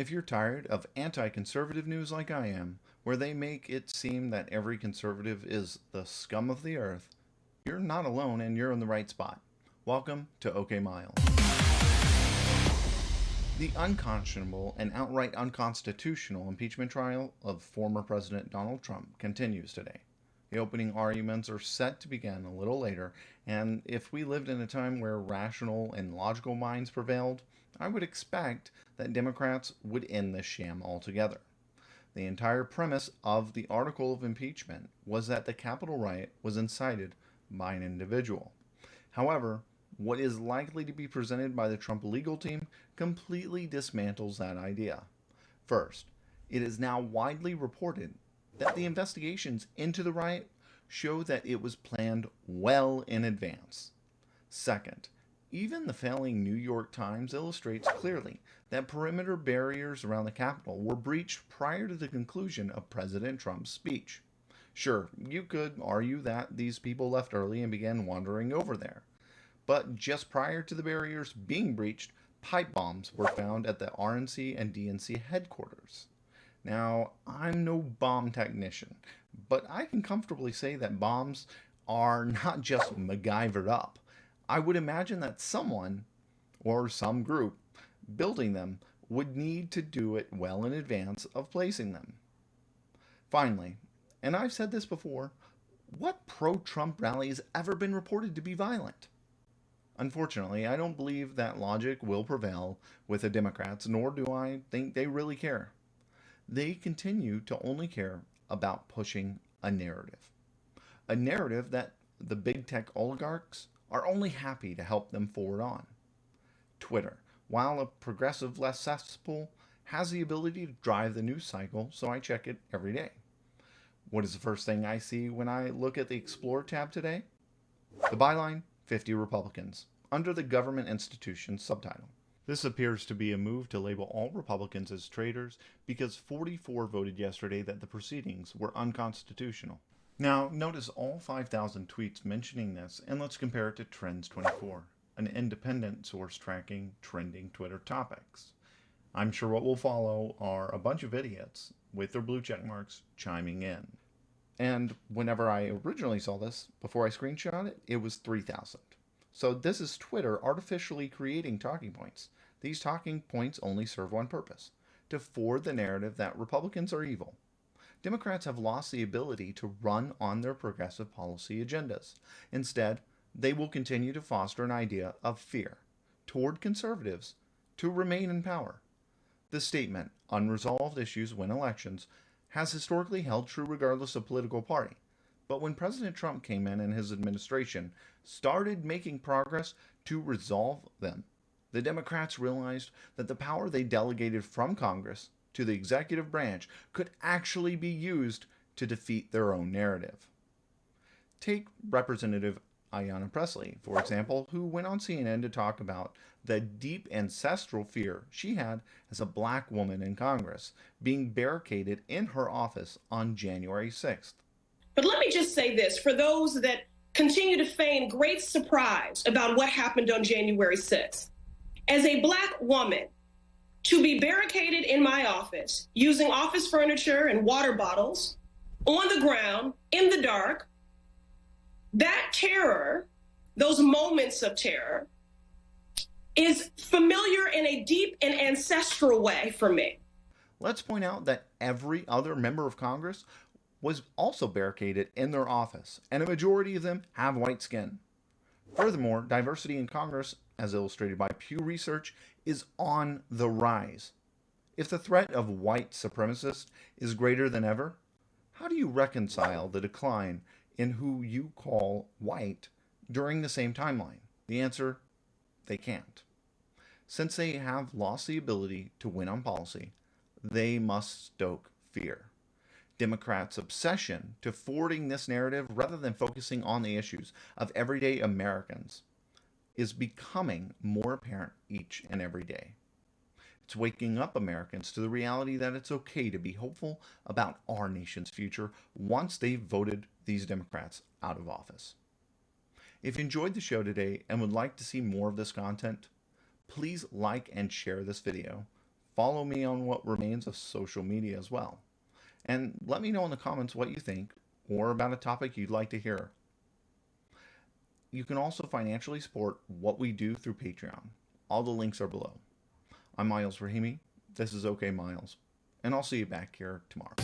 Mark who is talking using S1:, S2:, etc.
S1: If you're tired of anti-conservative news like I am, where they make it seem that every conservative is the scum of the earth, you're not alone and you're in the right spot. Welcome to OK Miles. The unconscionable and outright unconstitutional impeachment trial of former President Donald Trump continues today. The opening arguments are set to begin a little later, and if we lived in a time where rational and logical minds prevailed, I would expect that Democrats would end this sham altogether. The entire premise of the article of impeachment was that the Capitol riot was incited by an individual. However, what is likely to be presented by the Trump legal team completely dismantles that idea. First, it is now widely reported that the investigations into the riot show that it was planned well in advance. Second, even the failing New York Times illustrates clearly that perimeter barriers around the Capitol were breached prior to the conclusion of President Trump's speech. Sure, you could argue that these people left early and began wandering over there. But just prior to the barriers being breached, pipe bombs were found at the RNC and DNC headquarters. Now, I'm no bomb technician, but I can comfortably say that bombs are not just MacGyvered up. I would imagine that someone, or some group, building them would need to do it well in advance of placing them. Finally, and I've said this before, what pro-Trump rally has ever been reported to be violent? Unfortunately, I don't believe that logic will prevail with the Democrats, nor do I think they really care. They continue to only care about pushing a narrative. A narrative that the big tech oligarchs are only happy to help them forward on. Twitter, while a progressive less cesspool, has the ability to drive the news cycle, so I check it every day. What is the first thing I see when I look at the Explore tab today? The byline, 50 Republicans, under the government institutions subtitle. This appears to be a move to label all Republicans as traitors because 44 voted yesterday that the proceedings were unconstitutional. Now, notice all 5,000 tweets mentioning this, and let's compare it to Trends24, an independent source tracking trending Twitter topics. I'm sure what will follow are a bunch of idiots with their blue check marks chiming in. And whenever I originally saw this, before I screenshot it, it was 3,000. So this is Twitter artificially creating talking points. These talking points only serve one purpose: to forward the narrative that Republicans are evil. Democrats have lost the ability to run on their progressive policy agendas. Instead, they will continue to foster an idea of fear toward conservatives to remain in power. The statement, "Unresolved issues win elections," has historically held true regardless of political party. But when President Trump came in and his administration started making progress to resolve them, the Democrats realized that the power they delegated from Congress to the executive branch could actually be used to defeat their own narrative. Take Representative Ayanna Pressley, for example, who went on CNN to talk about the deep ancestral fear she had as a black woman in Congress, being barricaded in her office on January 6th.
S2: But let me just say this, for those that continue to feign great surprise about what happened on January 6th. As a black woman, to be barricaded in my office using office furniture and water bottles on the ground in the dark, that terror, those moments of terror, is familiar in a deep and ancestral way for me.
S1: Let's point out that every other member of Congress was also barricaded in their office, and a majority of them have white skin. Furthermore, diversity in Congress, as illustrated by Pew Research, is on the rise. If the threat of white supremacists is greater than ever, how do you reconcile the decline in who you call white during the same timeline? The answer, they can't. Since they have lost the ability to win on policy, they must stoke fear. Democrats' obsession to forwarding this narrative rather than focusing on the issues of everyday Americans is becoming more apparent each and every day. It's waking up Americans to the reality that it's okay to be hopeful about our nation's future once they've voted these Democrats out of office. If you enjoyed the show today and would like to see more of this content, please like and share this video, follow me on what remains of social media as well. And let me know in the comments what you think or about a topic you'd like to hear. You can also financially support what we do through Patreon. All the links are below. I'm Miles Rahimi. This is OK Miles. And I'll see you back here tomorrow.